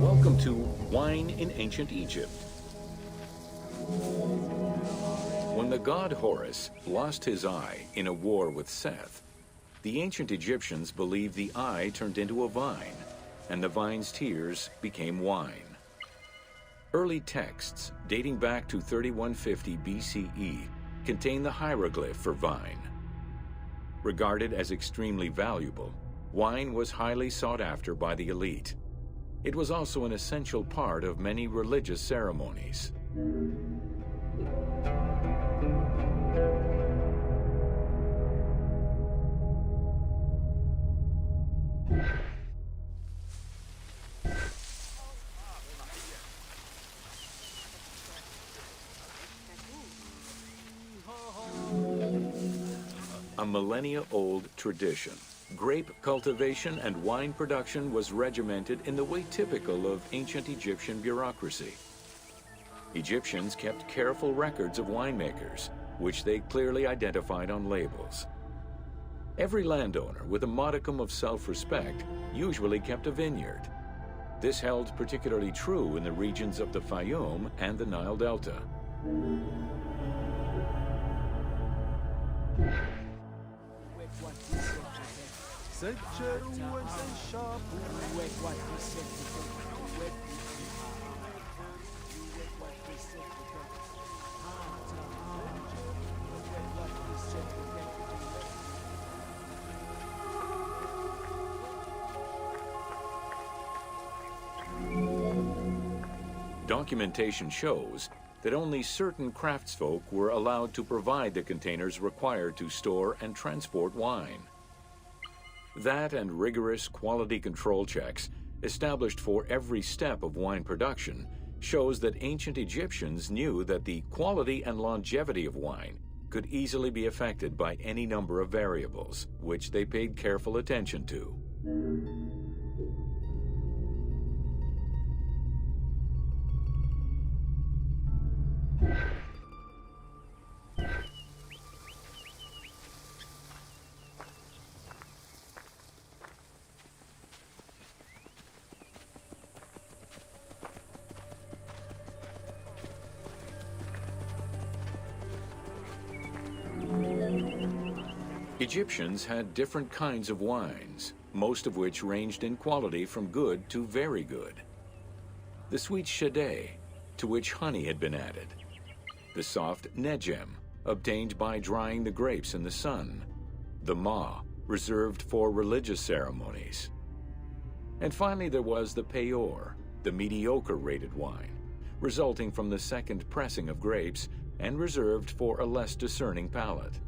Welcome to Wine in Ancient Egypt. When the god Horus lost his eye in a war with Seth, the ancient Egyptians believed the eye turned into a vine, and the vine's tears became wine. Early texts, dating back to 3150 BCE, contain the hieroglyph for vine. Regarded as extremely valuable, wine was highly sought after by the elite. It was also an essential part of many religious ceremonies. A millennia-old tradition. Grape cultivation and wine production was regimented in the way typical of ancient Egyptian bureaucracy. Egyptians kept careful records of winemakers, which they clearly identified on labels. Every landowner with a modicum of self-respect usually kept a vineyard. This held particularly true in the regions of the Fayum and the Nile Delta. Documentation shows that only certain craftsfolk were allowed to provide the containers required to store and transport wine. That and rigorous quality control checks established for every step of wine production shows that ancient Egyptians knew that the quality and longevity of wine could easily be affected by any number of variables, which they paid careful attention to. Egyptians had different kinds of wines, most of which ranged in quality from good to very good. The sweet shadé, to which honey had been added. The soft negem, obtained by drying the grapes in the sun. The ma, reserved for religious ceremonies. And finally there was the peyor, the mediocre rated wine, resulting from the second pressing of grapes and reserved for a less discerning palate.